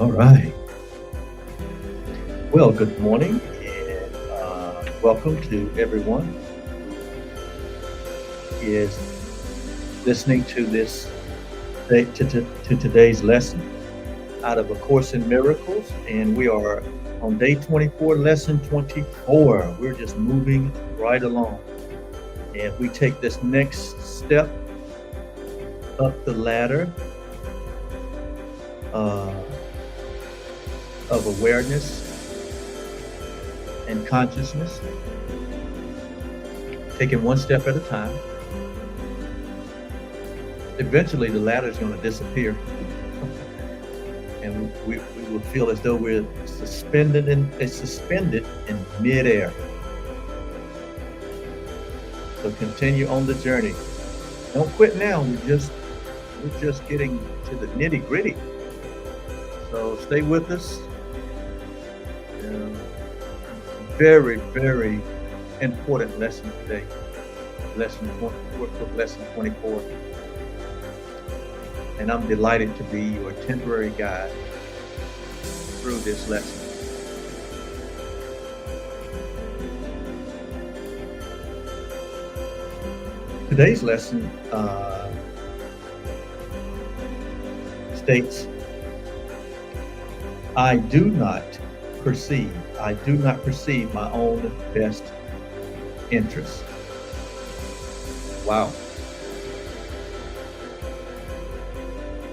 All right. Well, good morning and welcome to everyone who is listening to to today's lesson out of A Course in Miracles, and we are on day 24, lesson 24. We're just moving right along, and we take this next step up the ladder uh, of awareness and consciousness, taking one step at a time. Eventually, the ladder is going to disappear, and we will feel as though we're suspended in midair. So continue on the journey. Don't quit now. We're just getting to the nitty gritty. So stay with us. Very, very important lesson today. Workbook lesson 24. And I'm delighted to be your temporary guide through this lesson. Today's lesson states, I do not perceive my own best interest. Wow.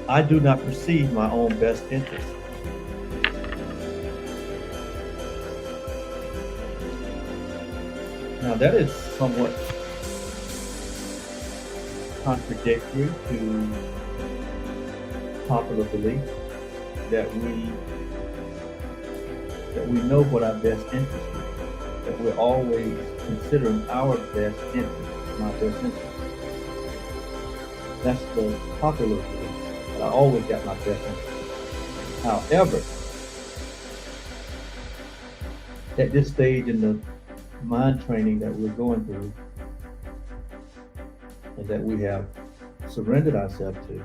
I do not perceive my own best interest. Now that is somewhat contradictory to popular belief that we know what our best interest is, that we're always considering our best interest, my best interest. That's the popular belief, that I always got my best interest. However, at this stage in the mind training that we're going through, and that we have surrendered ourselves to,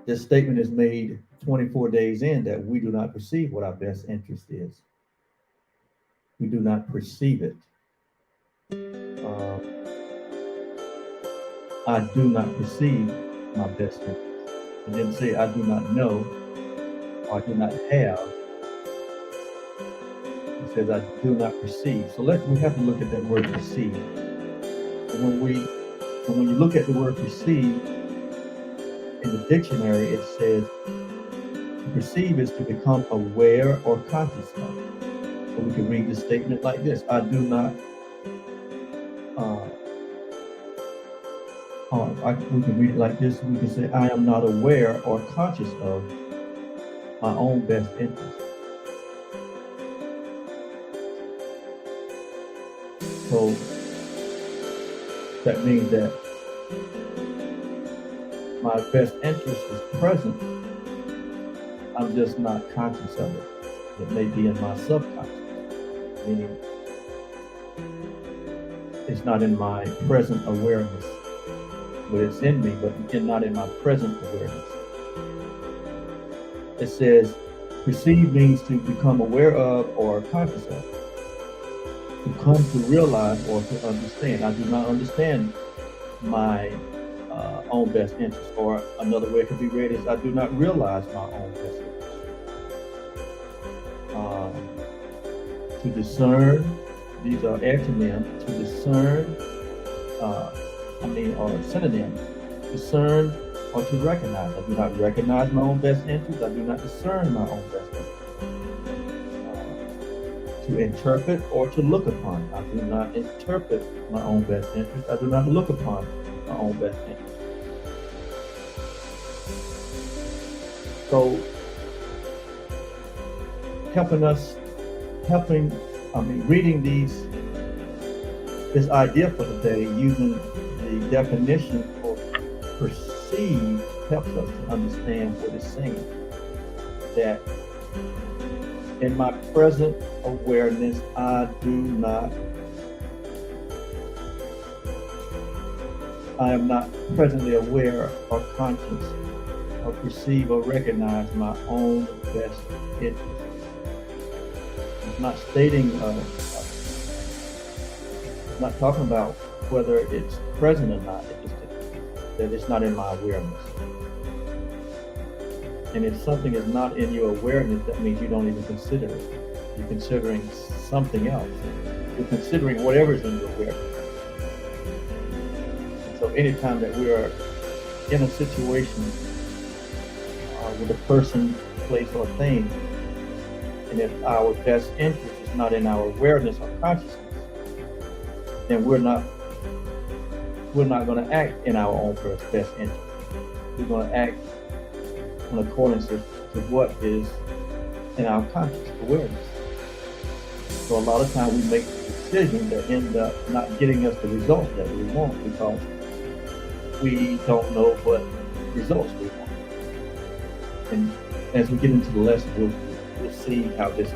this statement is made 24 days in that we do not perceive what our best interest is. We do not perceive it. I do not perceive my best interest. It didn't say I do not know or I do not have. It says I do not perceive. So we have to look at that word perceive. And when you look at the word perceive in the dictionary, it says to perceive is to become aware or conscious of. So we can read the statement like this: I do not. We can read it like this. We can say, I am not aware or conscious of my own best interest. So that means that my best interest is present. I'm just not conscious of it. It may be in my subconscious, meaning it's not in my present awareness, but it's in me, but not in my present awareness. It says, perceive means to become aware of or conscious of, to come to realize or to understand. I do not understand my own best interest, or another way it could be read is I do not realize my own best interest. To discern, these are antonyms. To discern, or synonyms. Discern or to recognize. I do not recognize my own best interest. I do not discern my own best interest. To interpret or to look upon. I do not interpret my own best interest. I do not look upon my own best interest. So, reading this idea for today using the definition for perceive helps us to understand what it's saying. That in my present awareness, I am not presently aware or conscious or perceive or recognize my own best interest. It's not stating, it's not talking about whether it's present or not. It's just that it's not in my awareness. And if something is not in your awareness, that means you don't even consider it. You're considering something else. You're considering whatever's in your awareness. And so anytime that we are in a situation with a person, place, or thing, and if our best interest is not in our awareness or consciousness, then we're not going to act in our own best interest. We're going to act in accordance to what is in our conscious awareness. So a lot of times we make decisions that end up not getting us the results that we want because we don't know what results we want. And as we get into the lesson, we'll see how this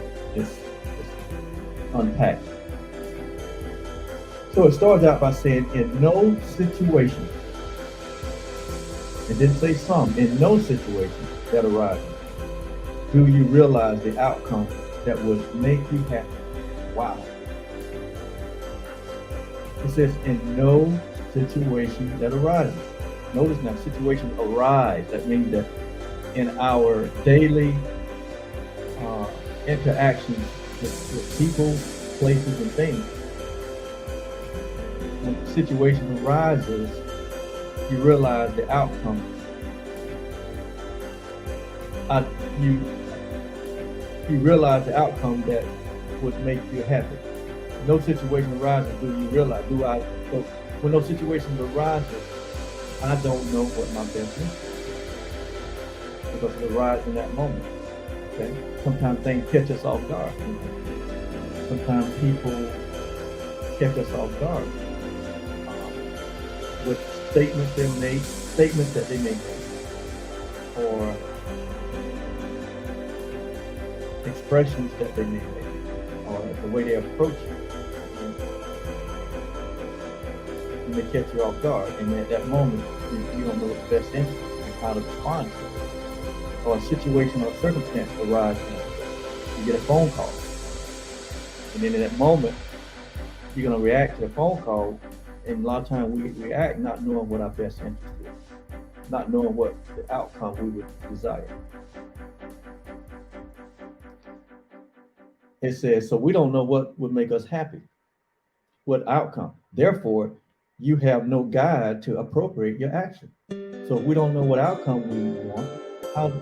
unpacked. So it starts out by saying, in no situation, it didn't say some, in no situation that arises, do you realize the outcome that would make you happy. Wow. It says, in no situation that arises. Notice now, situation arise. That means that in our daily interactions with people, places, and things, when the situation arises, you realize the outcome. You realize the outcome that would make you happy. No situation arises, do you realize? So when no situation arises, I don't know what my best is because it arises in that moment. Okay. Sometimes things catch us off guard. Sometimes people catch us off guard with statements that they make, or expressions that they may make, or the way they approach you. And they catch you off guard, and at that moment, you don't know the best interest and how to respond to it. Or a situation or circumstance arises, you get a phone call, and then in that moment, you're going to react to the phone call. And a lot of times we react not knowing what our best interest is, not knowing what the outcome we would desire. It says, so we don't know what would make us happy, what outcome. Therefore, you have no guide to appropriate your action. So if we don't know what outcome we want, how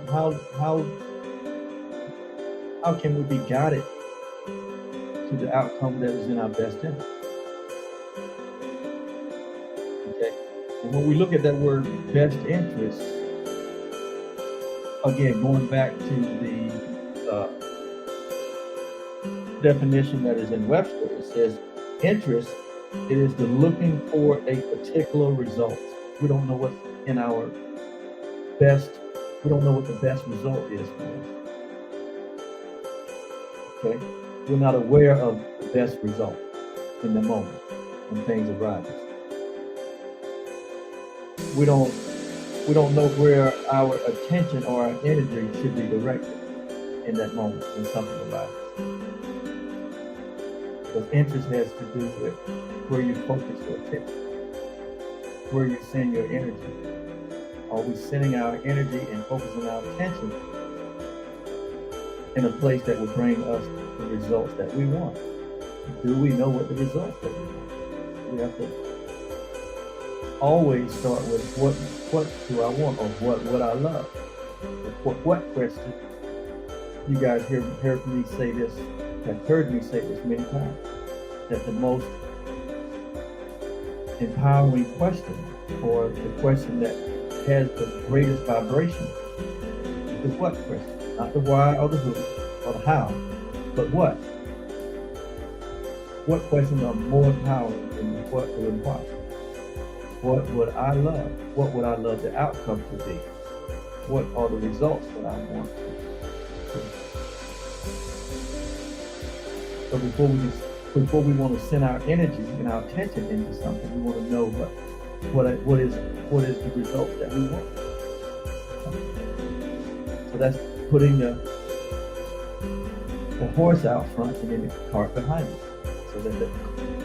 can we be guided to the outcome that is in our best interest? Okay. And when we look at that word best interest, again, going back to the definition that is in Webster, it says interest, it is the looking for a particular result. We don't know what's in our best, we don't know what the best result is for us. Okay? We're not aware of the best result in the moment when things arise. We don't know where our attention or our energy should be directed in that moment when something arises. Because interest has to do with where you focus your attention, where you send your energy. Are we sending our energy and focusing our attention in a place that will bring us the results that we want? Do we know what the results that we want? We have to always start with what do I want, or what would I love? What question? You guys heard me say this, have heard me say this many times, that the most empowering question, or the question that has the greatest vibration, is what question? Not the why or the who or the how, but what? What questions are more empowering than what or why? What would I love? What would I love the outcome to be? What are the results that I want? So before we want to send our energy and our attention into something, we want to know what is the result that we want. So that's putting the horse out front and then the cart behind it, so that the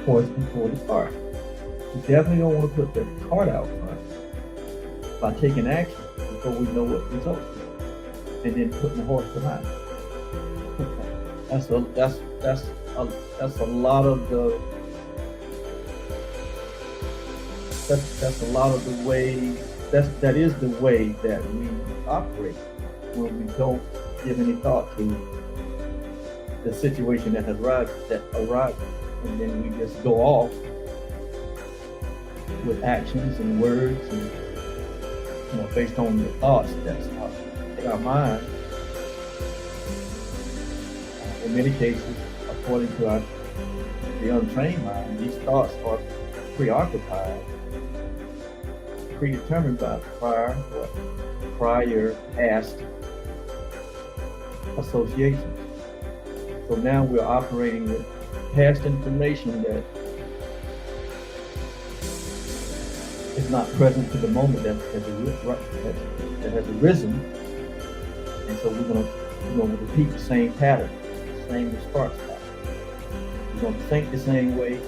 horse can pull the cart. You definitely don't want to put the cart out front by taking action before we know what results is, and then putting the horse behind it. That's a lot of the that's a lot of the way that is the way that we operate when we don't give any thought to the situation that arrives, and then we just go off with actions and words, and based on the thoughts that's in our mind. In many cases, according to the untrained mind, these thoughts are preoccupied, predetermined by prior past associations. So now we're operating with past information that is not present to the moment that has arisen, and so we're going to repeat the same pattern, the same response pattern. We're going to think the same way,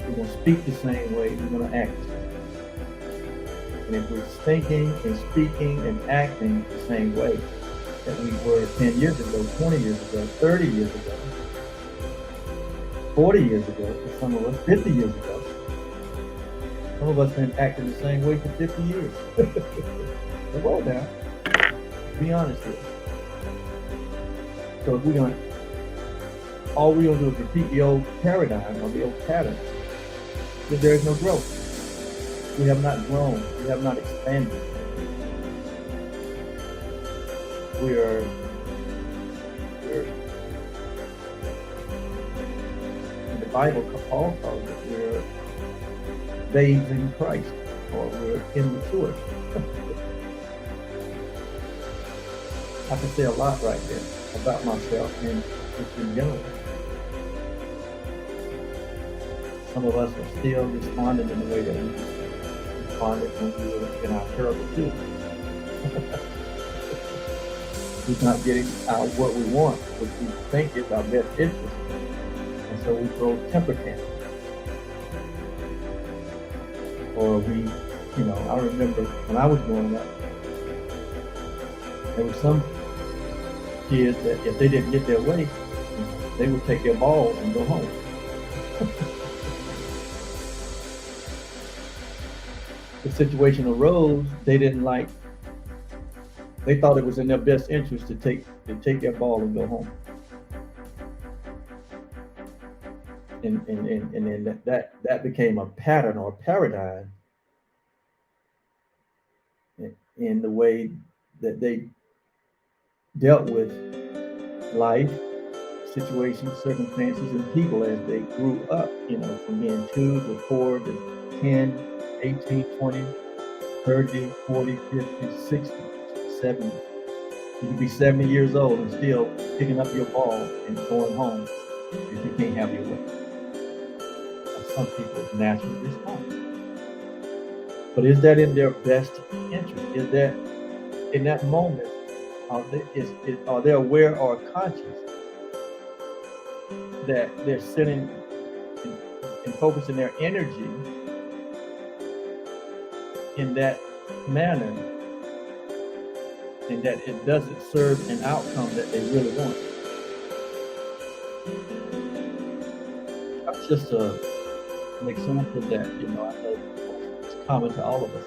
we're going to speak the same way, we're going to act the same way. And if we're thinking and speaking and acting the same way that we were 10 years ago, 20 years ago, 30 years ago, 40 years ago, for some of us, 50 years ago, some of us been acting the same way for 50 years. Come on now, be honest here. So if all we're going to do is repeat the old paradigm or the old pattern, then there is no growth. We have not grown. We have not expanded. We're in the Bible, Paul calls it, we're babes in Christ, or we're immature. I can say a lot right there about myself and just in general. Some of us are still responding in the way that we responded when we were in our terrible too. We're not getting out what we want, which we think is our best interest, and so we throw temper tantrums. Or we, I remember when I was growing up, there were some kids that if they didn't get their way, they would take their ball and go home. The situation arose, they thought it was in their best interest to take their ball and go home. And then that became a pattern or a paradigm in the way that they dealt with life, situations, circumstances, and people as they grew up, from being 2 to 4 to 10, 18, 20, 30, 40, 50, 60, 70. You could be 70 years old and still picking up your ball and going home if you can't have your way. That's some people's natural response. But is that in their best interest? Is that in that moment, are they aware or conscious that they're sitting and focusing their energy in that manner, and that it doesn't serve an outcome that they really want? That's just an example that, I know it's common to all of us.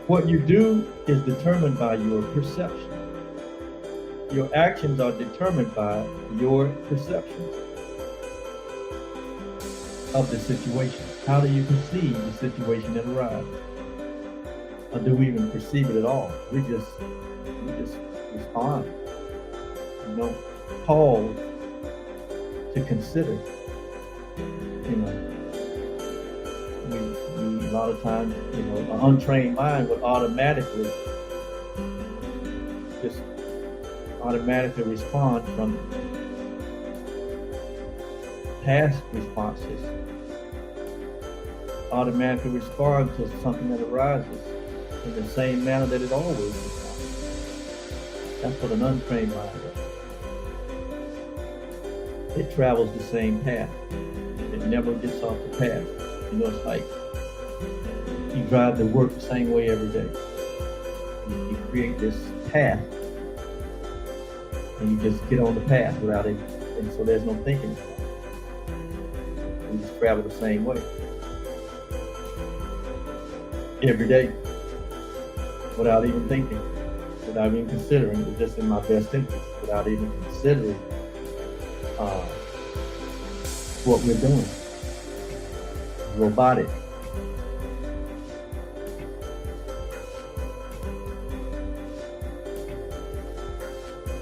What you do is determined by your perception. Your actions are determined by your perceptions of the situation. How do you perceive the situation that arrives? Or do we even perceive it at all? We just respond. We don't pause to consider. We a lot of times, an untrained mind would automatically respond from past responses automatically respond to something that arises in the same manner that it always responds. That's what an untrained mind does. It travels the same path. It never gets off the path. You know, it's like you drive to work the same way every day. You create this path, and you just get on the path without it, and so there's no thinking. You just travel the same way every day without even thinking, without even considering. It's just in my best interest, without even considering what we're doing. Robotic.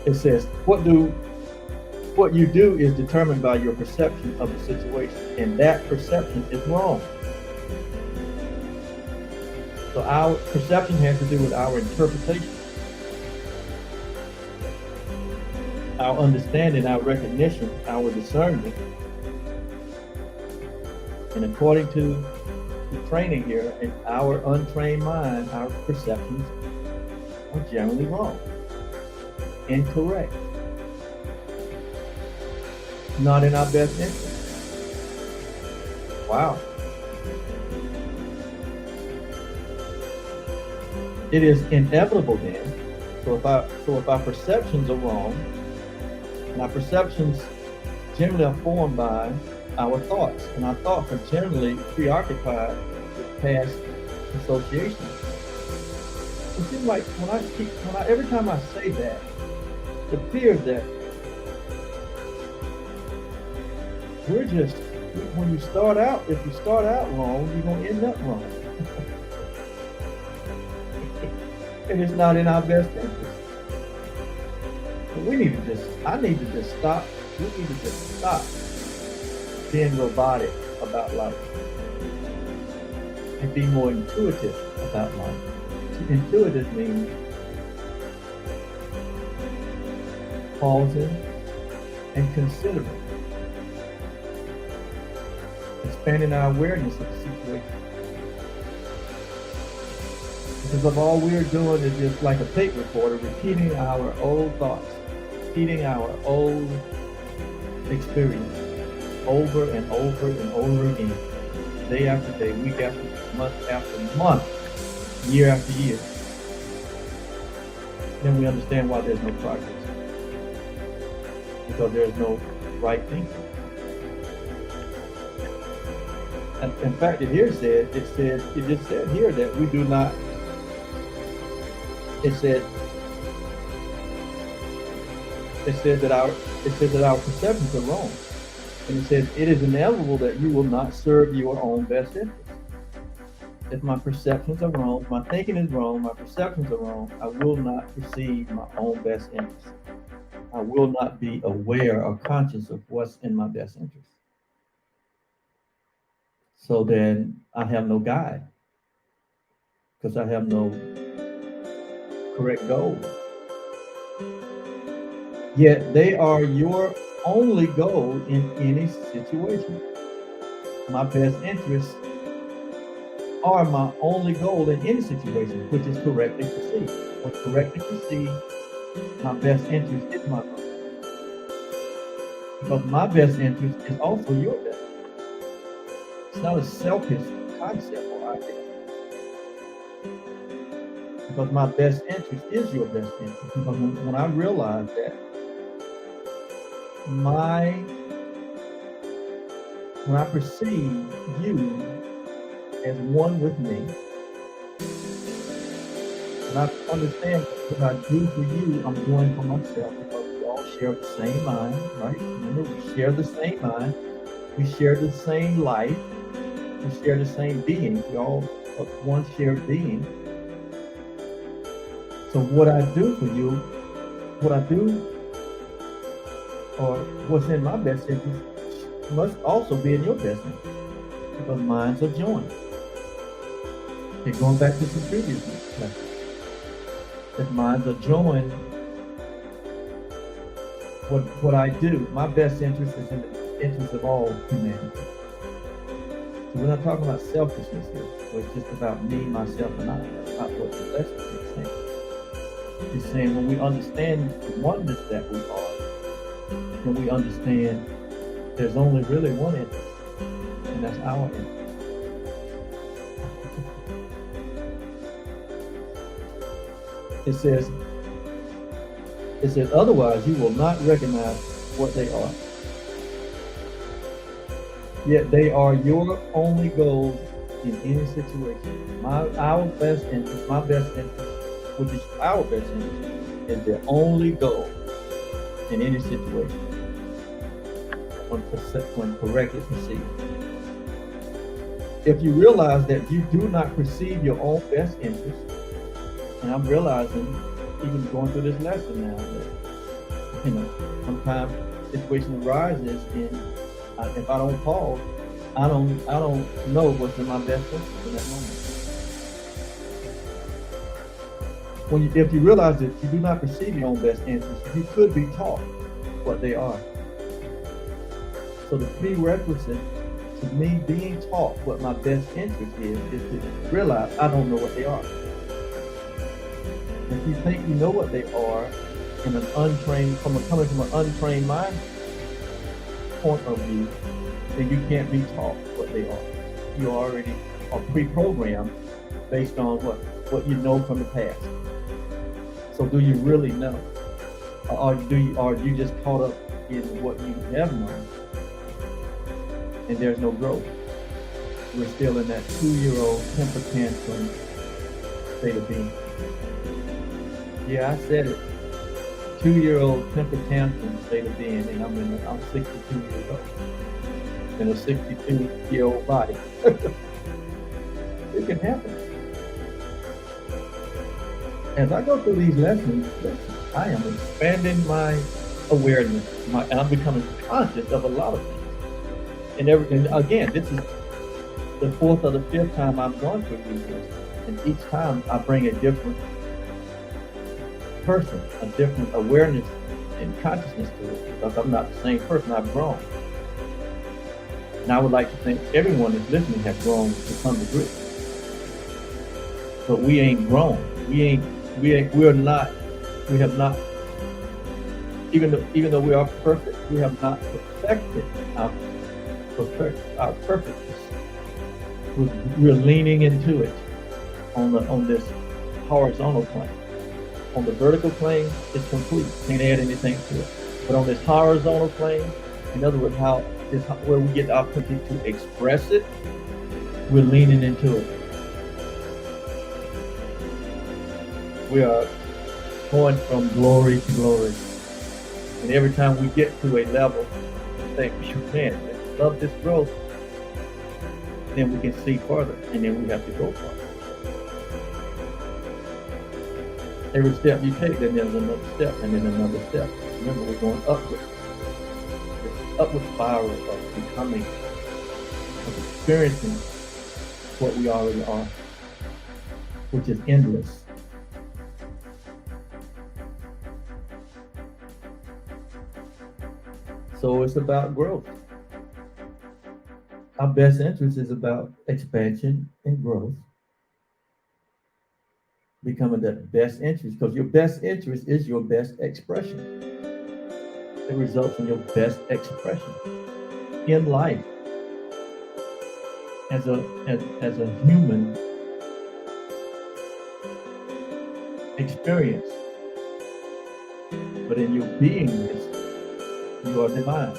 It says, what you do is determined by your perception of the situation, and that perception is wrong. So our perception has to do with our interpretation, our understanding, our recognition, our discernment. And according to the training here, in our untrained mind, our perceptions are generally wrong, incorrect, not in our best interest. Wow. It is inevitable then. So if our perceptions are wrong, and our perceptions generally are formed by our thoughts, and our thoughts are generally preoccupied with past associations. It seems like every time I say that, it appears that when you start out, if you start out wrong, you're gonna end up wrong. And it's not in our best interest. So I need to just stop. We need to just stop being robotic about life and be more intuitive about life. Intuitive means pausing and considering, expanding our awareness of the situation. Because of all we're doing is just like a tape recorder, repeating our old thoughts, repeating our old experience over and over and over again, day after day, week after week, month after month, year after year. Then we understand why there's no progress. Because there's no right thinking. And in fact, it just said here that we do not. It said that our perceptions are wrong. And it says, it is inevitable that you will not serve your own best interest. If my perceptions are wrong, if my thinking is wrong, my perceptions are wrong, I will not perceive my own best interest. I will not be aware or conscious of what's in my best interest. So then I have no guide, because I have no correct goal. Yet they are your only goal in any situation. My best interests are my only goal in any situation, which is correctly perceived. When correctly perceived, my best interest is my goal. Because my best interest is also your best interest. It's not a selfish concept or idea. Because my best interest is your best interest. Because when I realize that when I perceive you as one with me, and I understand that what I do for you, I'm doing for myself, because we all share the same mind, right? Remember, we share the same mind, we share the same life, we share the same being, we all are one shared being. So what I do for you, what I do, or what's in my best interest, must also be in your best interest, because minds are joined. Okay, going back to some previous lessons. If minds are joined, what I do, my best interest is in interest of all humanity. So we're not talking about selfishness here, where it's just about me, myself, and I. That's not what the lesson is saying. It's saying when we understand the oneness that we are, then we understand there's only really one interest, and that's our interest. It says, otherwise you will not recognize what they are. Yet they are your only goals in any situation. Our best interest, my best interest, which is our best interest, is their only goal in any situation when correctly perceived. If you realize that you do not perceive your own best interest, and I'm realizing, even going through this lesson now, that sometimes situation arises, and if I don't pause, I don't know what's in my best interest in that moment. If you realize that you do not perceive your own best interest, you could be taught what they are. So the prerequisite to me being taught what my best interest is to realize I don't know what they are. If you think you know what they are coming from an untrained mind point of view, then you can't be taught what they are. You already are pre-programmed based on what you know from the past. So do you really know? Or are you just caught up in what you have known? And there's no growth. We're still in that 2-year-old temper tantrum state of being. Yeah, I said it. 2-year-old temper tantrum state of being, and I'm 62 years old in a 62-year-old body. It can happen. As I go through these lessons, I am expanding my awareness, and I'm becoming conscious of a lot of things. And again, this is the 4th or the 5th time I've gone through these lessons, and each time I bring a different person, a different awareness and consciousness to it, because I'm not the same person. I've grown. And I would like to think everyone that's listening has grown to some degree. But we ain't grown. We have not, even though we are perfect, we have not perfected our perfectness. We're leaning into it on this horizontal plane. On the vertical plane, it's complete. Can't add anything to it. But on this horizontal plane, in other words, where we get the opportunity to express it, we're leaning into it. We are going from glory to glory. And every time we get to a level, we think, man, I love this growth. Then we can see further, and then we have to go further. Every step you take, then there's another step, and then another step. Remember, we're going upward. This upward spiral of becoming, of experiencing what we already are, which is endless. So it's about growth. Our best interest is about expansion and growth. Becoming the best interest, because your best interest is your best expression. It results in your best expression in life as a human experience. But in your beingness, you are divine.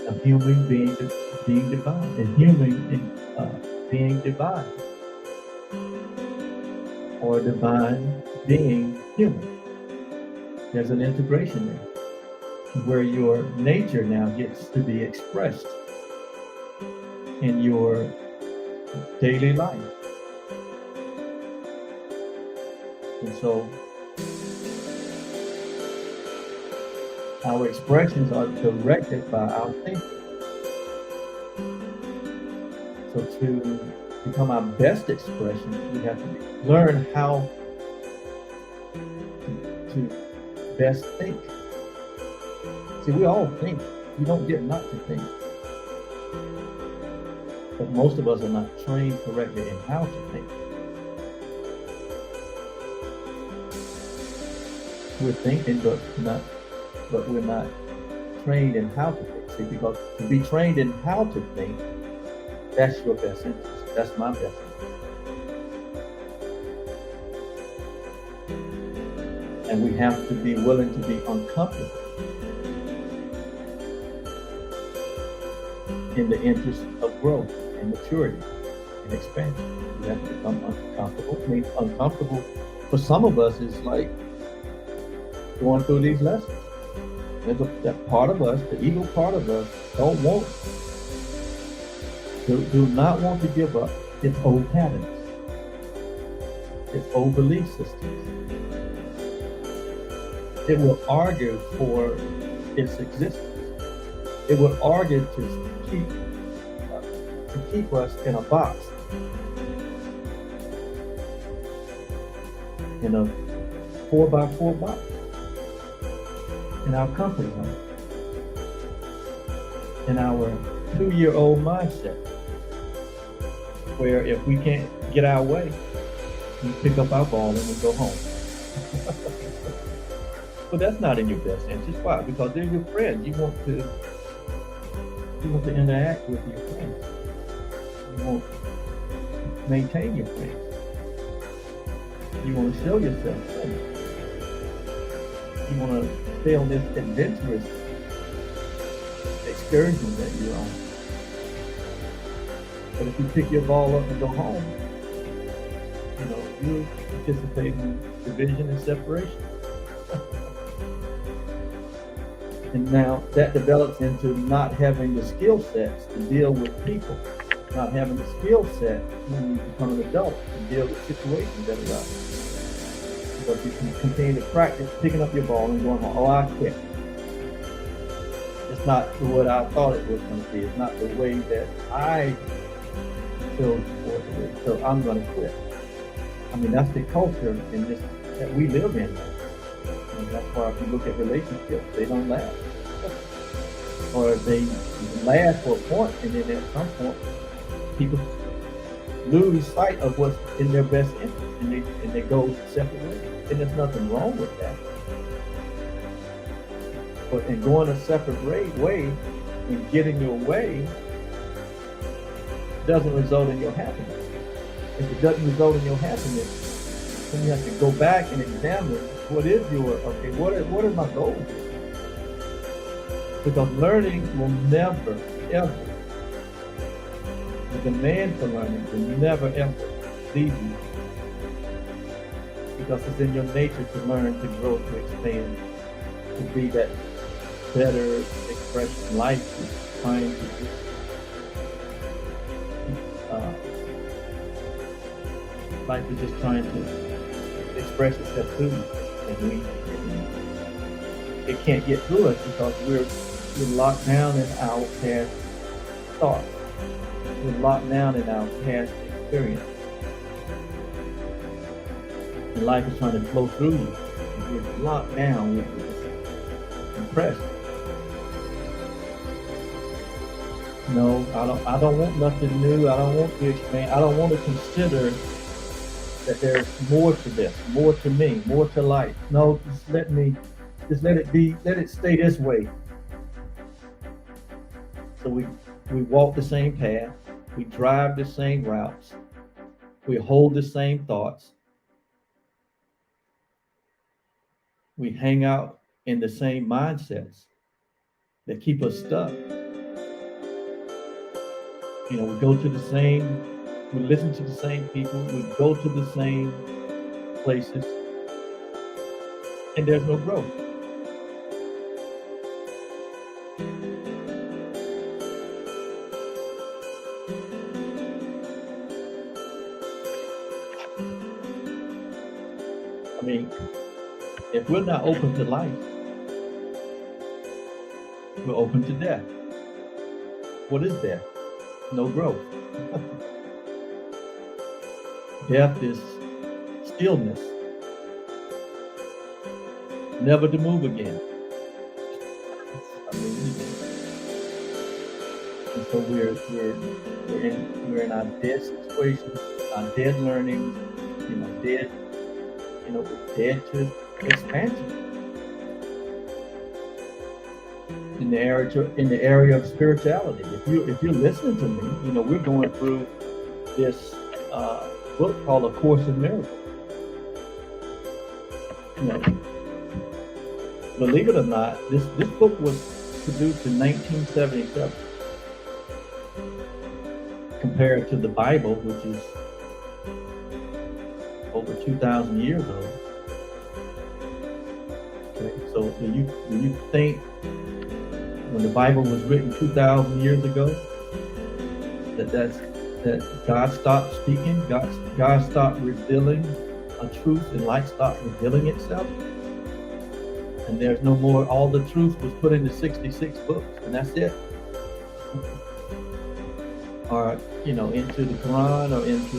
A human being divine. A human being divine. Or divine being human. There's an integration there, where your nature now gets to be expressed in your daily life. And so our expressions are directed by our thinking. So to become our best expression, we have to learn how to best think. See, we all think. You don't get not to think. But most of us are not trained correctly in how to think. We're thinking, but we're not trained in how to think. See, because to be trained in how to think, that's your best interest. That's my best interest. And we have to be willing to be uncomfortable in the interest of growth and maturity and expansion. We have to become uncomfortable. I mean, uncomfortable for some of us is like going through these lessons. There's that part of us, the ego part of us, do not want to give up its old patterns, its old belief systems. It will argue for its existence. It will argue to keep us in a box, in a 4x4 box, in our comfort zone, in our 2-year-old mindset, where if we can't get our way, we pick up our ball and we go home. But that's not in your best interest. Why? Because they're your friends. You want to interact with your friends. You want to maintain your friends. You want to show yourself friends. You want to stay on this adventurous excursion that you're on. But if you pick your ball up and go home, you participate in division and separation. And now that develops into not having the skill sets to deal with people, not having the skill set when you become an adult to deal with situations that arise. Because you can continue to practice picking up your ball and going, oh, I quit. It's not what I thought it was going to be. It's not the way that I chose for it to be. So I'm going to quit. I mean, that's the culture in this that we live in. And that's why if you look at relationships, they don't last. Or they last for a point, and then at some point, people lose sight of what's in their best interest, and they go separate ways. And there's nothing wrong with that. But in going a separate way and getting your way doesn't result in your happiness. If it doesn't result in your happiness, then you have to go back and examine what are my goals? Because learning will never, ever, the demand for learning will never, ever leave you. Because it's in your nature to learn, to grow, to expand, to be that better expression. Life is trying to life is just trying to express itself through you. And it can't get through us because we're locked down in our past thoughts. We're locked down in our past experience. And life is trying to flow through you. And you're locked down with this impression. No, I don't want nothing new. I don't want to expand. I don't want to consider that there's more to this, more to me, more to life. No, just let it stay this way. So we walk the same path, we drive the same routes, we hold the same thoughts, we hang out in the same mindsets that keep us stuck. We go to the same, we listen to the same people, we go to the same places, and there's no growth. I mean, if we're not open to life, we're open to death. What is death? No growth. Death is stillness, never to move again. I mean, And so we're in our dead situation, our dead learning, dead, we're dead to expansion in the area of spirituality. If you're listening to me, we're going through this book called A Course in Miracles. Believe it or not, this book was produced in 1977, compared to the Bible, which is over 2,000 years old. Okay, so do you think when the Bible was written 2,000 years ago that God stopped speaking, God stopped revealing a truth, and light stopped revealing itself? And there's no more, all the truth was put into 66 books, and that's it. Or, into the Quran, or into,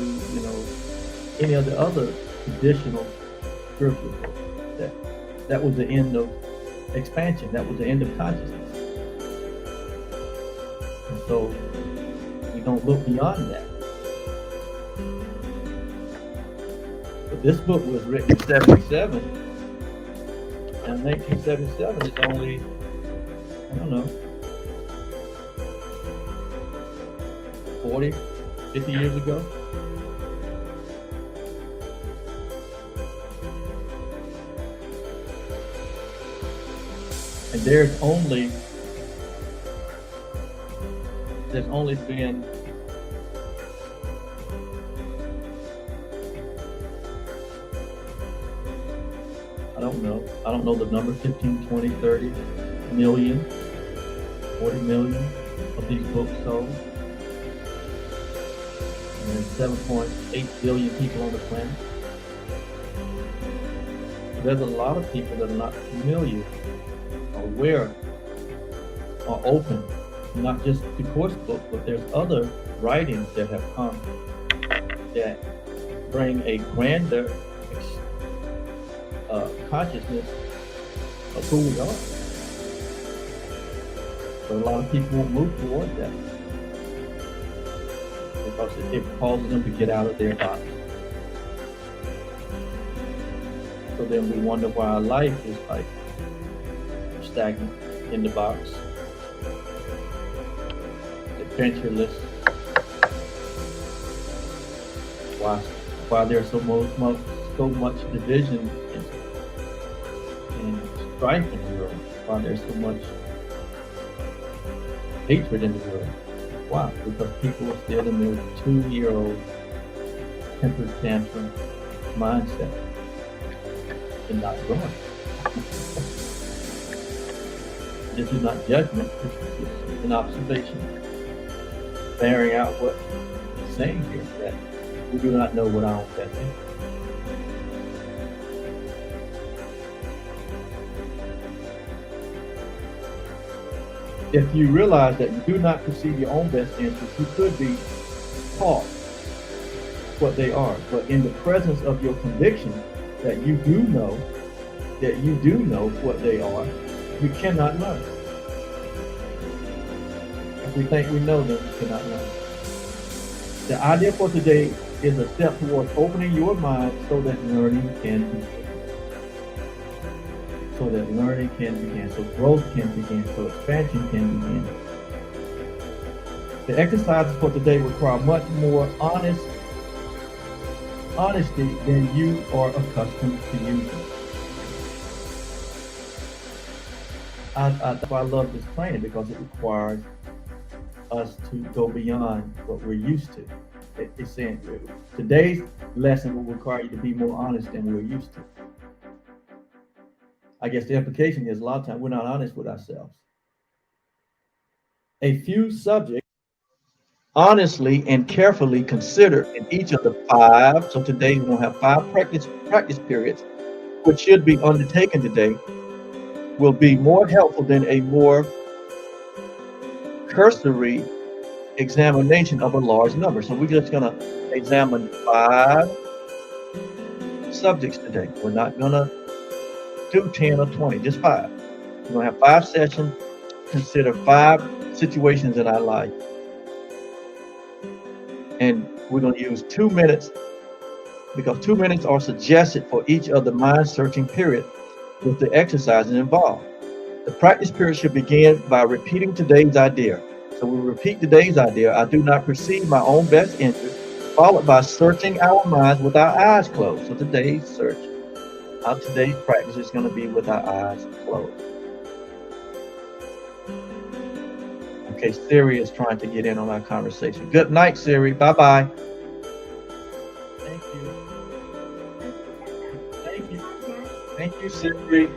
any of the other traditional spiritual books. That was the end of expansion. That was the end of consciousness. And so we don't look beyond that. But this book was written in 77. And 1977 is only, 40, 50 years ago. And there's only been I don't know the number, 15, 20, 30 million, 40 million of these books sold. And there's 7.8 billion people on the planet. So there's a lot of people that are not familiar, aware, or open, not just the course book, but there's other writings that have come that bring a grander consciousness of who we are. But a lot of people won't move toward that because it causes them to get out of their box. So then we wonder why our life is like stagnant in the box, adventureless. Why there's so much division and strife in the world? Why there's so much hatred in the world? Why? Because people are still in their 2-year-old temper tantrum mindset and not growing. This is not judgment, this is an observation, bearing out what it's saying here, that we do not know what our own best is. If you realize that you do not perceive your own best interests, you could be taught what they are. But in the presence of your conviction that you do know what they are, you cannot learn. If we think we know them, we cannot learn. The idea for today is a step towards opening your mind so that learning can begin. So growth can begin, so expansion can begin. The exercises for today require much more honesty than you are accustomed to using. That's why I love this training, because it requires us to go beyond what we're used to. It's saying today's lesson will require you to be more honest than we're used to. I guess the implication is a lot of times we're not honest with ourselves. A few subjects honestly and carefully considered in each of the 5. So today we're going to have 5 practice periods, which should be undertaken today, will be more helpful than a more cursory examination of a large number. So we're just going to examine 5 subjects today. We're not going to do 10 or 20, just 5. We're going to have 5 sessions, consider 5 situations in our life. And we're going to use 2 minutes because 2 minutes are suggested for each of the mind searching period with the exercises involved. The practice period should begin by repeating today's idea. So we repeat today's idea. I do not perceive my own best interest, followed by searching our minds with our eyes closed. So today's search, today's practice is going to be with our eyes closed. Okay, Siri is trying to get in on our conversation. Good night, Siri. Bye-bye. Thank you. Thank you. Thank you, Siri.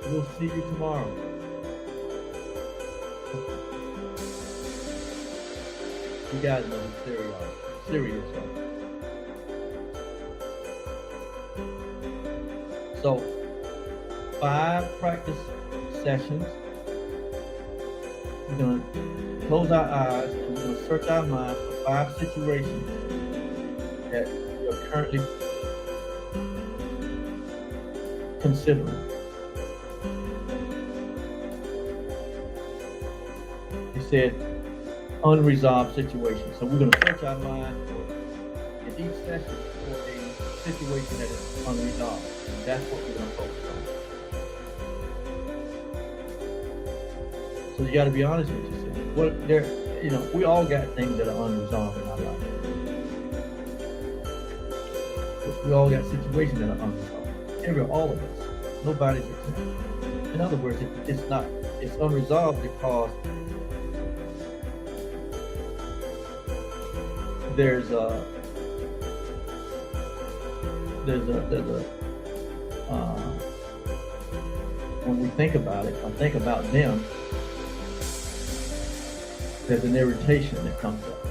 We'll see you tomorrow. You guys know who Siri is. Siri is right. So, 5 practice sessions. We're going to close our eyes and we're going to search our mind for 5 situations that we're currently considering. He said unresolved situations. So we're going to search our mind for, in each session, for a situation that is unresolved. And that's what we're going to focus on. So you got to be honest with yourself. What there, we all got things that are unresolved in our life. We all got situations that are unresolved. All of us. Nobody's exempt. In other words, it's unresolved because there's when we think about it, or think about them, there's an irritation that comes up.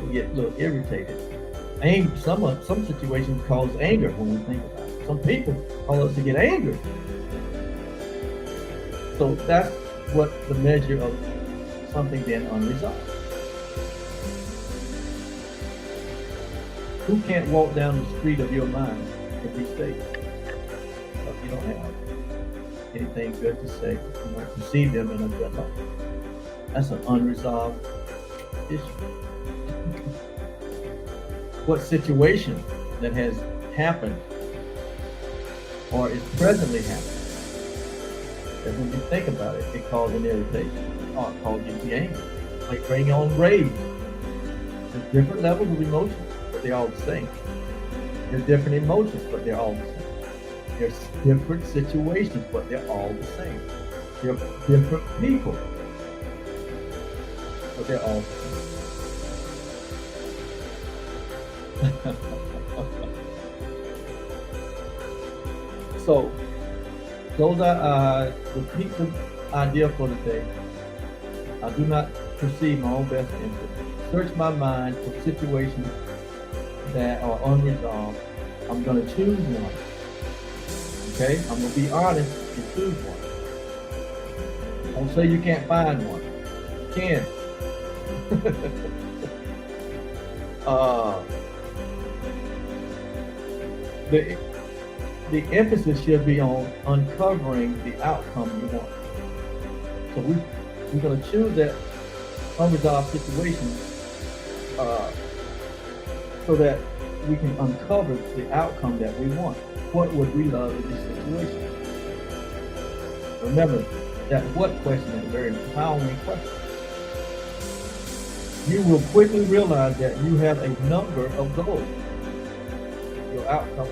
We get a little irritated. Some situations cause anger when we think about it. Some people cause us to get angry. So that's what the measure of something being unresolved. Who can't walk down the street of your mind if you stay? Because you don't have anything good to say. You don't perceive them in a good light. That's an unresolved issue. What situation that has happened or is presently happening, that when you think about it, it causes an irritation, or it causes you to be angry. It might bring on rage. There's different levels of emotions, but they're all the same. There's different emotions, but they're all the same. There's different situations, but they're all the same. They're different people, but they're all the same. So, close our eyes, repeat the idea for the day. I do not perceive my own best interest. Search my mind for situations that are unresolved. I'm going to choose one. Okay? I'm going to be honest and choose one. Don't say you can't find one. You can. The emphasis should be on uncovering the outcome you want. So we're going to choose that unresolved situation so that we can uncover the outcome that we want. What would we love in this situation? Remember that what question is a very empowering question. You will quickly realize that you have a number of goals. Your outcome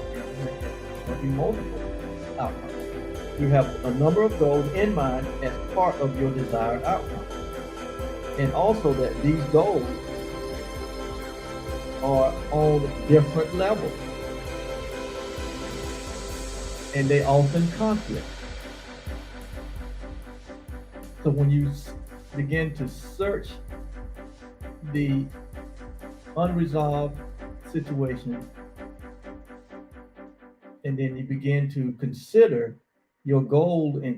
will be multiple outcomes. You have a number of goals in mind as part of your desired outcome. And also that these goals are on different levels. And they often conflict. So when you begin to search the unresolved situation, and then you begin to consider your goal in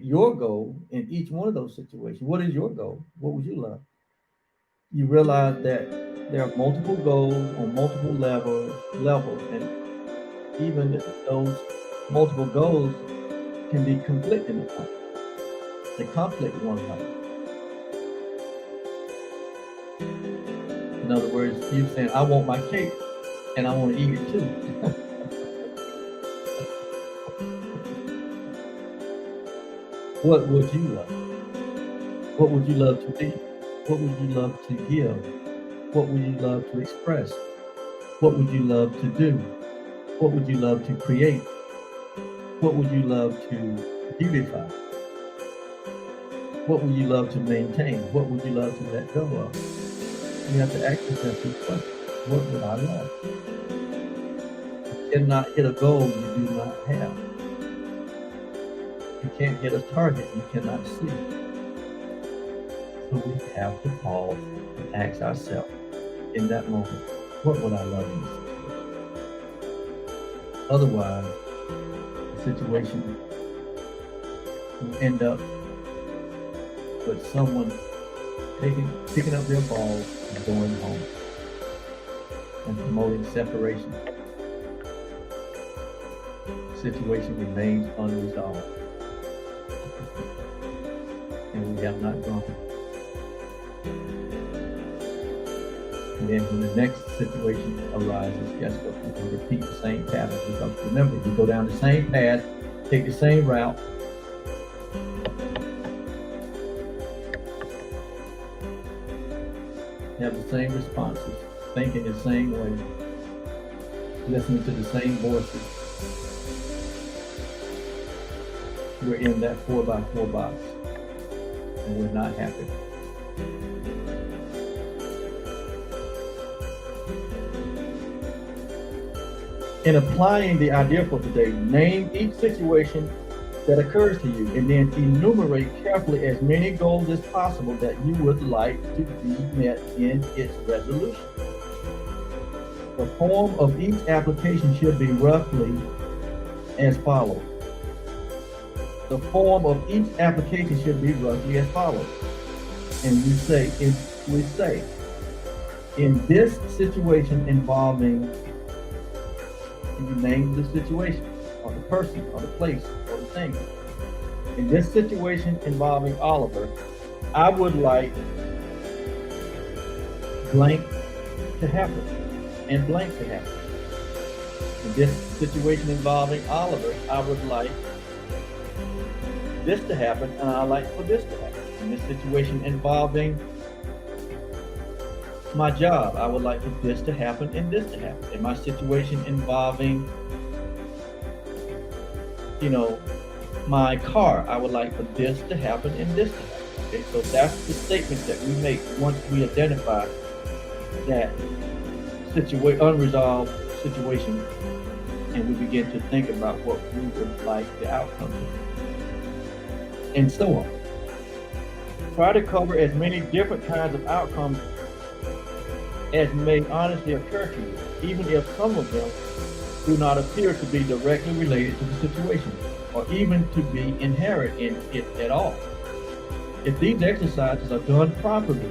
each one of those situations. What is your goal? What would you love? You realize that there are multiple goals on multiple levels, and even those multiple goals can be conflicting at times. They conflict with one another. In other words, you saying, I want my cake and I want to eat it too. What would you love? What would you love to be? What would you love to give? What would you love to express? What would you love to do? What would you love to create? What would you love to beautify? What would you love to maintain? What would you love to let go of? You have to ask yourself these questions. What would I love? You cannot hit a goal you do not have. You can't hit a target you cannot see. So we have to pause and ask ourselves in that moment, what would I love in this situation? Otherwise, the situation will end up with someone picking up their balls and going home and promoting separation. The situation remains unresolved. And we have not grown. And then when the next situation arises, guess what? We're going to repeat the same pattern. Because remember, we go down the same path, take the same route, have the same responses, thinking the same way, listening to the same voices. We're in that 4x4 box, and we're not happy. In applying the idea for today, name each situation that occurs to you and then enumerate carefully as many goals as possible that you would like to be met in its resolution. The form of each application should be roughly as follows. The form of each application should be roughly as follows. And we say, in this situation involving, you name the situation, or the person, or the place, or the thing. In this situation involving Oliver, I would like blank to happen, and blank to happen. In this situation involving Oliver, I would like this to happen, and I like for this to happen. In this situation involving my job, I would like for this to happen and this to happen. In my situation involving, my car, I would like for this to happen and this to happen. Okay, so that's the statement that we make once we identify that unresolved situation, and we begin to think about what we would like the outcome to be, and so on. Try to cover as many different kinds of outcomes as may honestly occur to you, even if some of them do not appear to be directly related to the situation, or even to be inherent in it at all. If these exercises are done properly,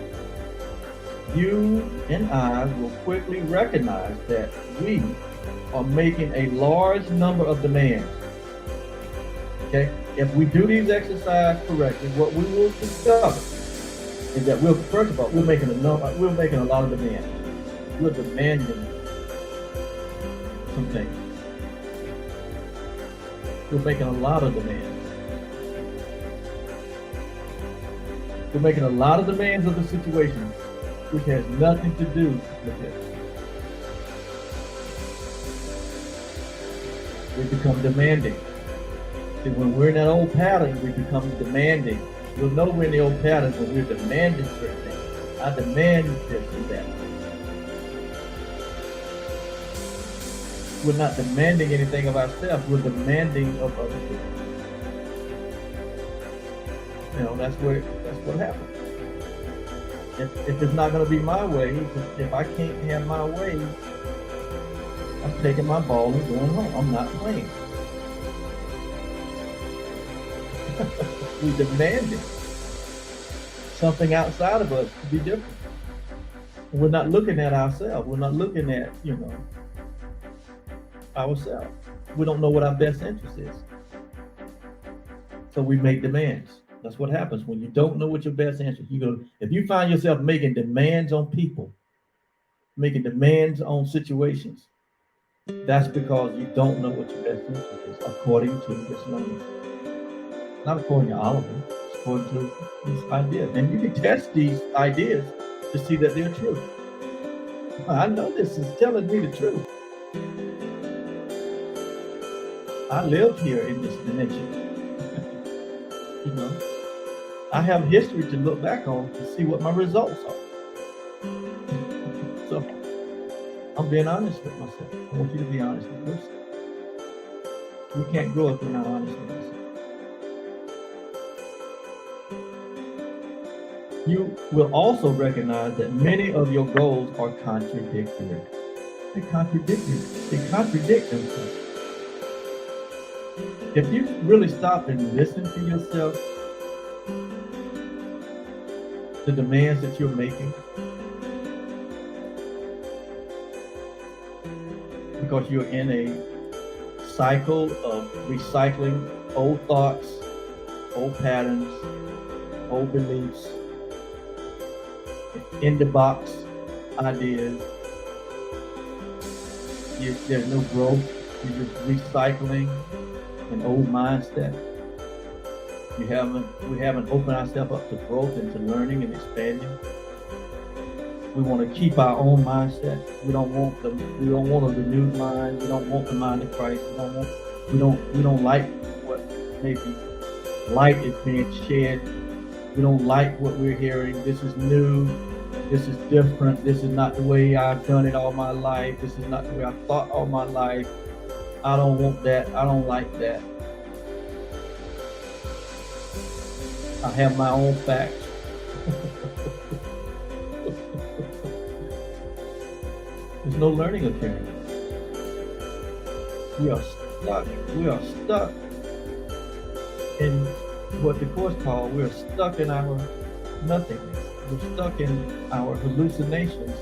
you and I will quickly recognize that we are making a large number of demands. Okay? If we do these exercises correctly, what we will discover is that first of all, we're making a lot of demands. We're demanding some things. We're making a lot of demands. We're making a lot of demands of the situation, which has nothing to do with it. We become demanding. See, when we're in that old pattern, we become demanding. You'll know we're in the old pattern when we're demanding certain things. I demand this and that. We're not demanding anything of ourselves. We're demanding of other people. That's what happens. If it's not going to be my way, if I can't have my way, I'm taking my ball and going home. I'm not playing. We're demanding something outside of us to be different. We're not looking at ourselves. We're not looking at, ourselves. We don't know what our best interest is. So we make demands. That's what happens when you don't know what your best interest. You go if you find yourself making demands on people, making demands on situations, that's because you don't know what your best interest is, according to this language. Not according to all of them, it's according to these ideas. And you can test these ideas to see that they're true. I know this is telling me the truth. I live here in this dimension. You know, I have history to look back on to see what my results are. So I'm being honest with myself. I want you to be honest with yourself. We can't grow if we're not honest with ourselves. You will also recognize that many of your goals are contradictory. They contradict themselves. If you really stop and listen to yourself, the demands that you're making, because you're in a cycle of recycling old thoughts, old patterns, old beliefs, in the box ideas. There's no growth. You're just recycling an old mindset. We haven't opened ourselves up to growth and to learning and expanding. We want to keep our own mindset. We don't want a renewed mind. We don't want the mind of Christ. We don't like what maybe light is being shed. We don't like what we're hearing. This is new. This is different. This is not the way I've done it all my life. This is not the way I've thought all my life. I don't want that. I don't like that. I have my own facts. There's no learning occurring. We are stuck. We are stuck in what the Course calls, we're stuck in our nothingness. We're stuck in our hallucinations.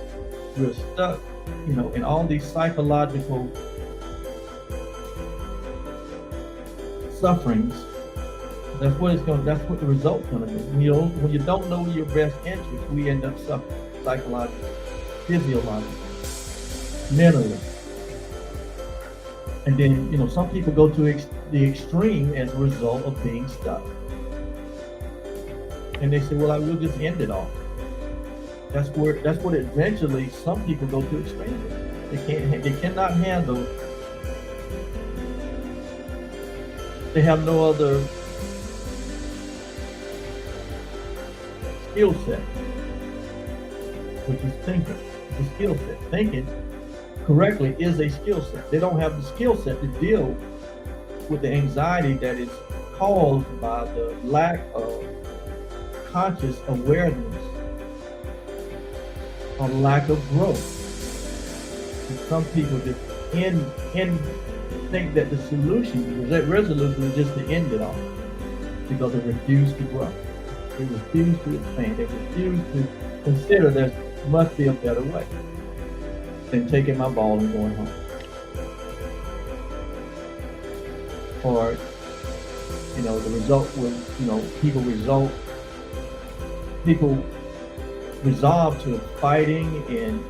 We're stuck, in all these psychological sufferings. That's what the result's gonna be. When you don't know your best interest, we end up suffering psychologically, physiologically, mentally. And then, some people go to the extreme as a result of being stuck. And they say, well, I will just end it all. That's what eventually some people go to extremes. They cannot handle. They have no other skill set, which is thinking. The skill set. Thinking correctly is a skill set. They don't have the skill set to deal with the anxiety that is caused by the lack of conscious awareness or lack of growth. And some people just think that the solution, that resolution is just to end it all because they refuse to grow. They refuse to expand. They refuse to consider there must be a better way than taking my ball and going home. Or, the result was, people resolve to fighting and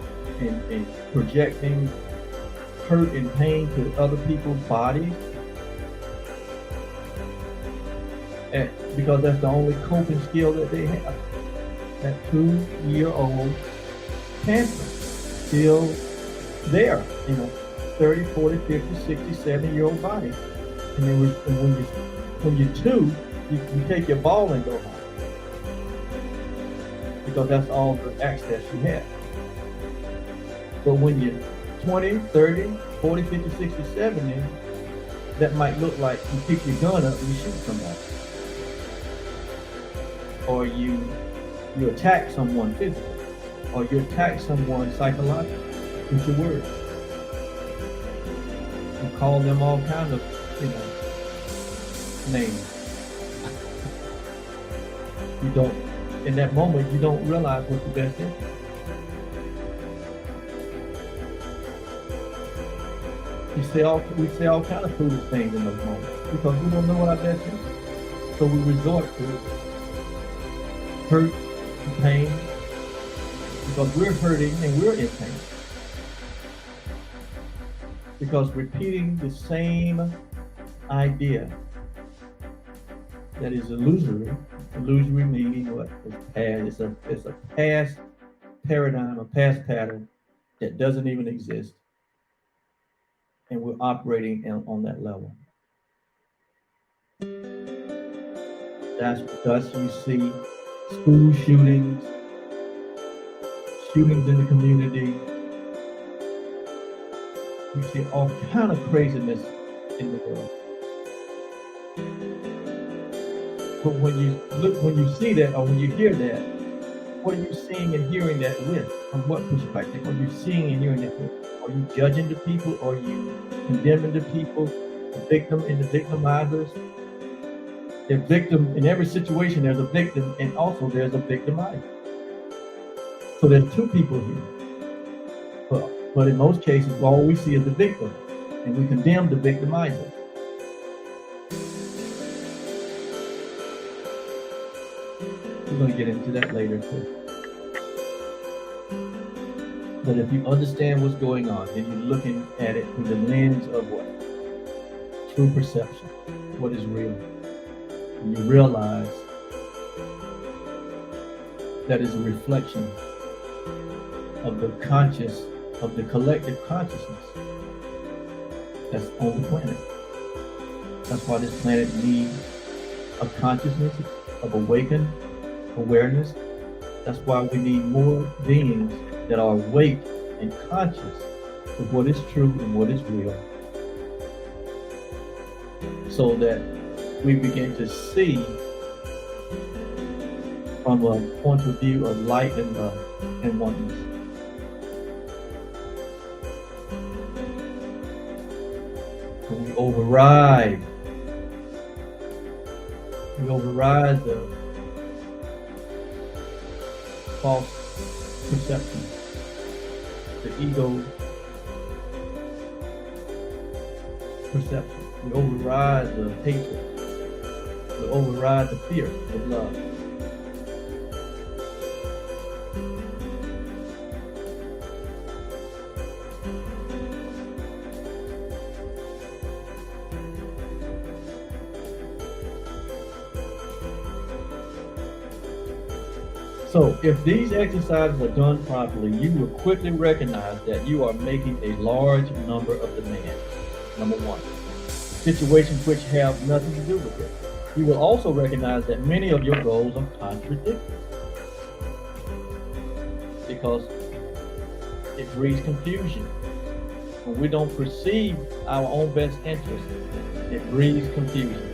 projecting hurt and pain to other people's bodies. Because that's the only coping skill that they have. That 2-year-old cancer still there, 30, 40, 50, 60, 70-year-old body. And then when you're 2, you take your ball and go home. Because that's all the access you have. But when you're 20, 30, 40, 50, 60, 70, that might look like you pick your gun up and you shoot somebody. Or you attack someone physically. Or you attack someone psychologically with your words. You call them all kinds of, names. In that moment, you don't realize what the best is. We say all kind of foolish things in those moments because we don't know what our best is. So we resort to hurt and pain because we're hurting and we're in pain. Because repeating the same idea that is illusory. Illusory meaning what? It's a past paradigm, a past pattern that doesn't even exist. And we're operating on that level. Thus you see school shootings, shootings in the community. You see all kind of craziness in the world. But when you see that or when you hear that, what are you seeing and hearing that with? From what perspective are you seeing and hearing that with? Are you judging the people? Are you condemning the people, the victim and the victimizers? The victim in every situation, there's a victim and also there's a victimizer. So there's two people here. But in most cases, all we see is the victim, and we condemn the victimizer. We're going to get into that later too. But if you understand what's going on, and you're looking at it through the lens of what? True perception, what is real. And you realize that is a reflection of the collective consciousness that's on the planet. That's why this planet needs a consciousness of awakened awareness. That's why we need more beings that are awake and conscious of what is true and what is real, so that we begin to see from a point of view of light and love and oneness. And we override the false perception, the ego perception. We override the hatred. We override the fear with love. So if these exercises are done properly, you will quickly recognize that you are making a large number of demands. Number one, situations which have nothing to do with it. You will also recognize that many of your goals are contradictory because it breeds confusion. When we don't perceive our own best interest, it breeds confusion.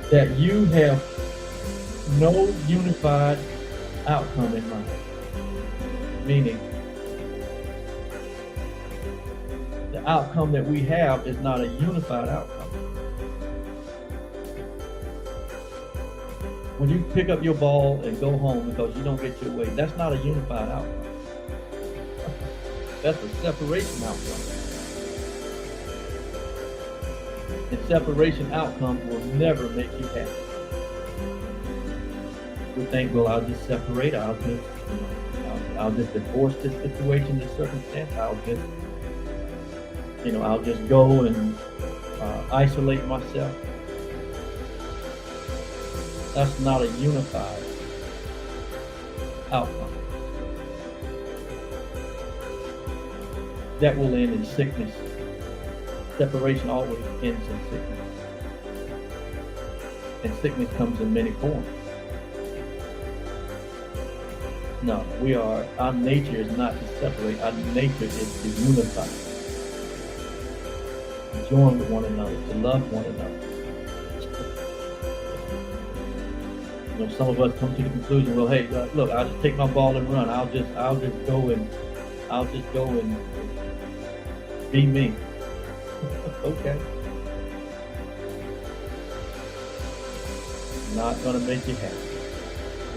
That you have no unified outcome in mind. Meaning, the outcome that we have is not a unified outcome. When you pick up your ball and go home because you don't get your way, that's not a unified outcome. That's a separation outcome. And separation outcomes will never make you happy. We think, well, I'll just separate, I'll just divorce this situation, this circumstance, I'll just go and isolate myself. That's not a unified outcome. That will end in sickness. Separation always ends in sickness. And sickness comes in many forms. No, our nature is not to separate. Our nature is to unify. To join with one another, to love one another. Some of us come to the conclusion, well, hey, look, I'll just take my ball and run. I'll just go and be me. Okay. Not gonna make you happy.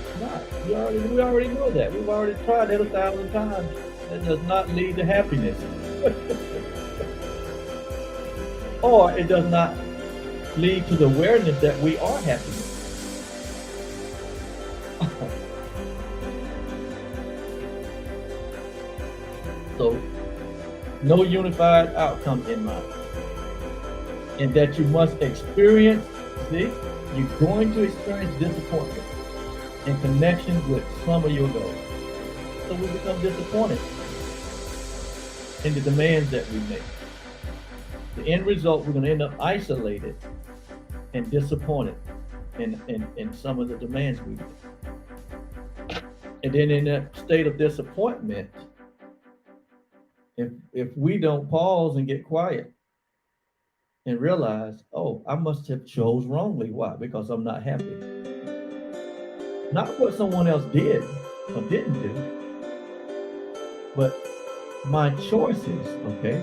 It's not. We already know that. We've already tried that 1,000 times. that does not lead to happiness. Or it does not lead to the awareness that we are happy. So, no unified outcome in mind. And that you must experience, see, you're going to experience disappointment in connection with some of your goals. So we become disappointed in the demands that we make. The end result, we're going to end up isolated and disappointed in some of the demands we make. And then in that state of disappointment, if we don't pause and get quiet and realize, oh, I must have chose wrongly. Why? Because I'm not happy. Not what someone else did or didn't do, but my choices, okay?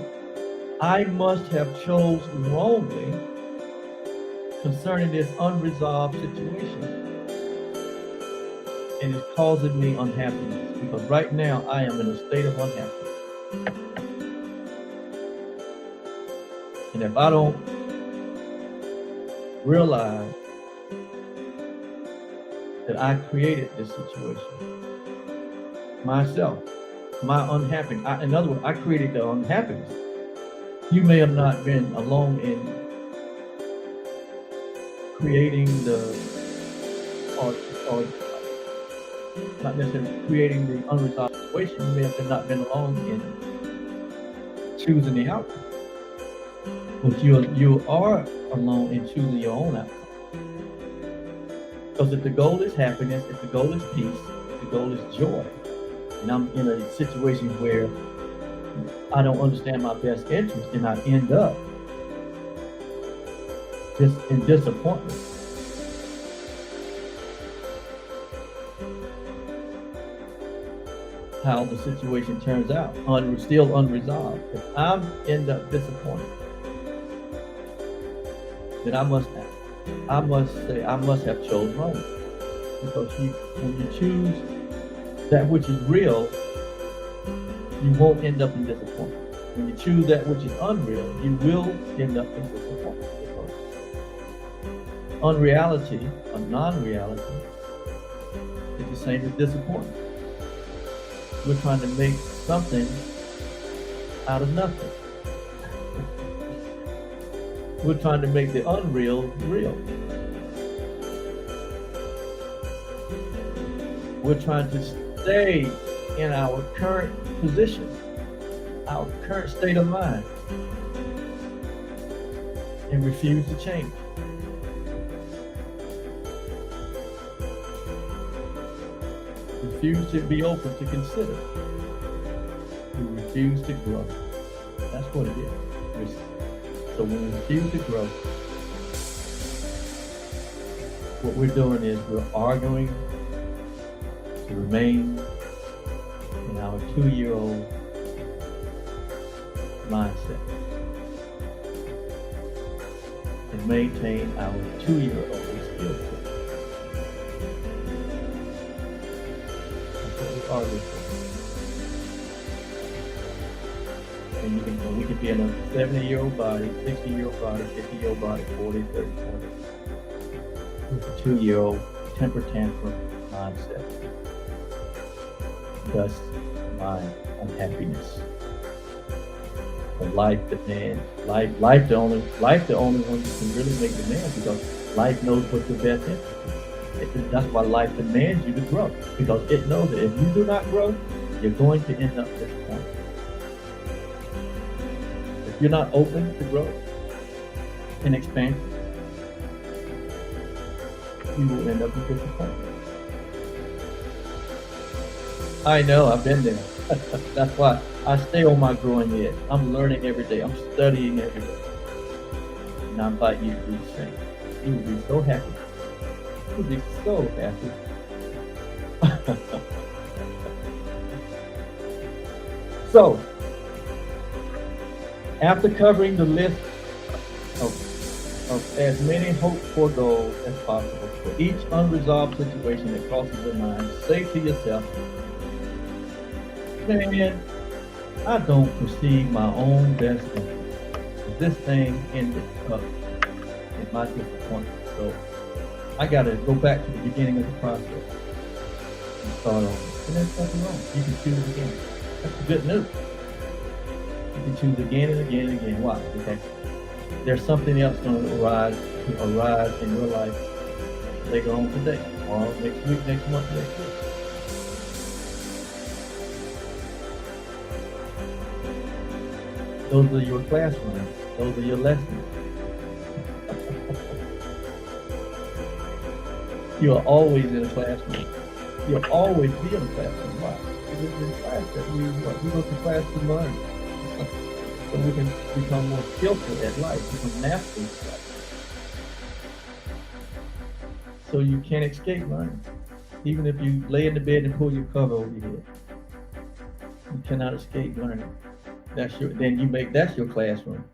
I must have chose wrongly concerning this unresolved situation. And it's causing me unhappiness because right now I am in a state of unhappiness. And if I don't realize that I created this situation myself, my unhappiness, in other words, I created the unhappiness. You may have not been alone in creating or not necessarily creating the unresolved situation. You may have not been alone in choosing the outcome. But you are alone in choosing your own outcome. Because if the goal is happiness, if the goal is peace, if the goal is joy, and I'm in a situation where I don't understand my best interest, and I end up just in disappointment. How the situation turns out, still unresolved. If I end up disappointed, then I must say I must have chose wrong. Because when you choose that which is real, you won't end up in disappointment. When you choose that which is unreal, you will end up in disappointment. Because unreality or non-reality is the same as disappointment. We're trying to make something out of nothing. We're trying to make the unreal real. We're trying to stay in our current position, our current state of mind, and refuse to change. Refuse to be open to consider. We refuse to grow. That's what it is. So when we refuse to grow, what we're doing is we're arguing to remain in our 2-year-old mindset and maintain our 2-year-old skill set. That's what we argue for. And we could be in a 70-year-old body, 60-year-old body, 50-year-old body, 40, 30, 40, with a 2-year-old temper tantrum mindset. Thus, my unhappiness. But life demands. Life the only one who can really make demands because life knows what's the best interest. That's why life demands you to grow, because it knows that if you do not grow, you're going to end up disappointed. If you're not open to growth and expansion, you will end up in disappointment. I know, I've been there. That's why I stay on my growing edge. I'm learning every day. I'm studying every day. And I invite you to do the same. You will be so happy. You will be so happy. So, after covering the list of as many hoped-for goals as possible for each unresolved situation that crosses your mind, say to yourself, man, I don't perceive my own best interest. This thing ended up in my disappointment. So I got to go back to the beginning of the process and start over. And there's nothing wrong. You can choose again. That's the good news. You can choose again and again and again. Why? Because there's something else going to arise in your life later on today, tomorrow, next week, next month, next week. Those are your classrooms. Those are your lessons. You are always in a classroom. You'll always be in a classroom. Why? Because it's in class that we go to class to learn. So we can become more skillful at life, become masters of life. So you can't escape learning. Even if you lay in the bed and pull your cover over your head, you cannot escape learning. That's your classroom.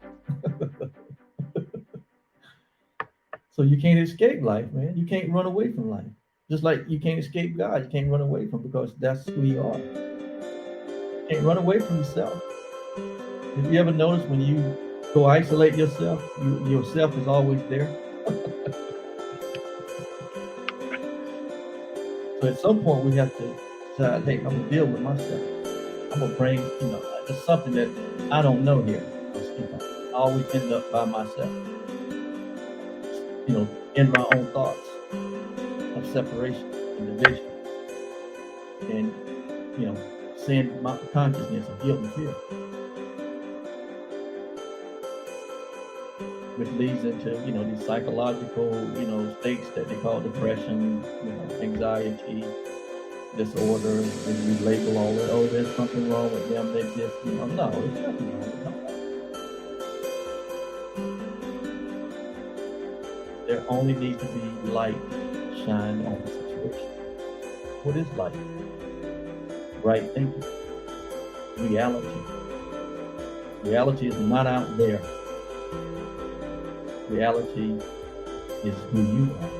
So you can't escape life, man. You can't run away from life. Just like you can't escape God, you can't run away from because that's who you are. You can't run away from yourself. Have you ever noticed when you go isolate yourself, yourself is always there? So at some point we have to decide, hey, I'm gonna deal with myself. I'm gonna bring, it's something that I don't know here. I always end up by myself. In my own thoughts of separation and division, and sin, my consciousness of guilt and fear, which leads into these psychological states that they call depression, anxiety, disorder, and we label all that. Oh, there's something wrong with them. They just no, there's nothing wrong with them. There only needs to be light shined on the situation. What is light? Right thinking. Reality. Reality is not out there. Reality is who you are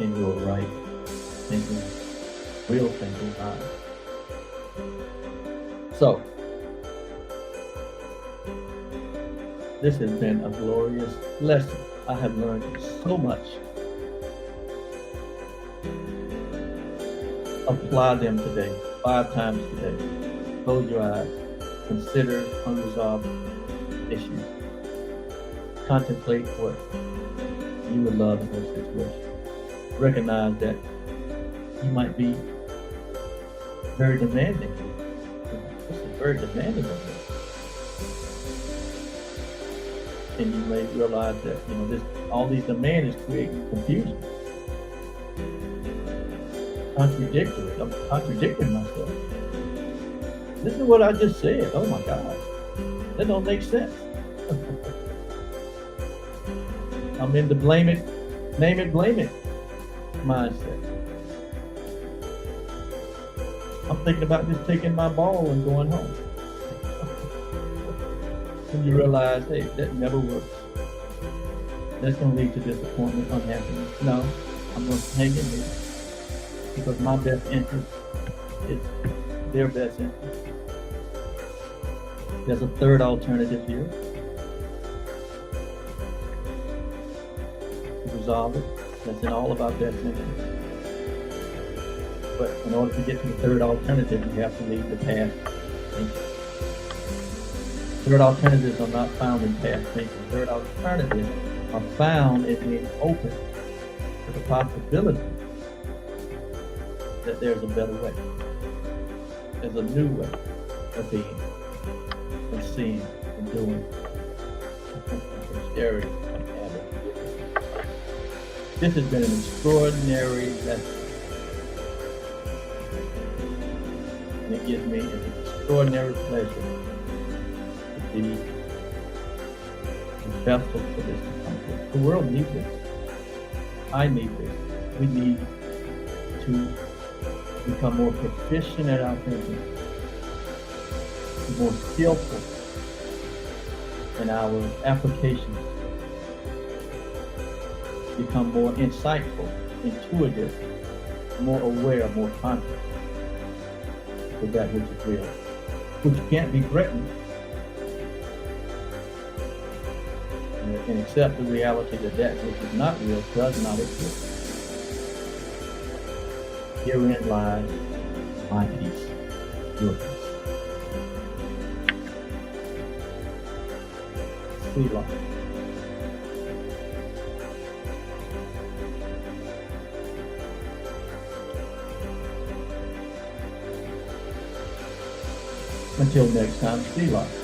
in your right thinking, real thinking eyes. So, this has been a glorious lesson. I have learned so much. Apply them today, 5 times today. Close your eyes. Consider unresolved issues. Contemplate what you would love in those situations. Recognize that you might be very demanding. This is very demanding of you. And you may realize that all these demands is creating confusion. Contradictory. I'm contradicting myself. This is what I just said. Oh my God. That don't make sense. I'm in the blame it, blame it mindset. I'm thinking about just taking my ball and going home. And you realize, hey, that never works. That's going to lead to disappointment, unhappiness. No, I'm going to hang in there because my best interest is their best interest. There's a third alternative here. To resolve it. That's in all of our best interest. But in order to get to the third alternative, you have to leave the past thinking. Third alternatives are not found in past thinking. Third alternatives are found in being open to the possibility that there's a better way. There's a new way of being, of seeing, and doing. Scary. This has been an extraordinary lesson. And it gives me an extraordinary pleasure to be the vessel for this to come forth. The world needs this. I need this. We need to become more proficient at our thinking, more skillful in our applications, become more insightful, intuitive, more aware, more conscious. with that which is real, which can't be threatened, and accept the reality that that which is not real does not exist. Herein lies my peace, your peace. Selah. Until next time, Selah.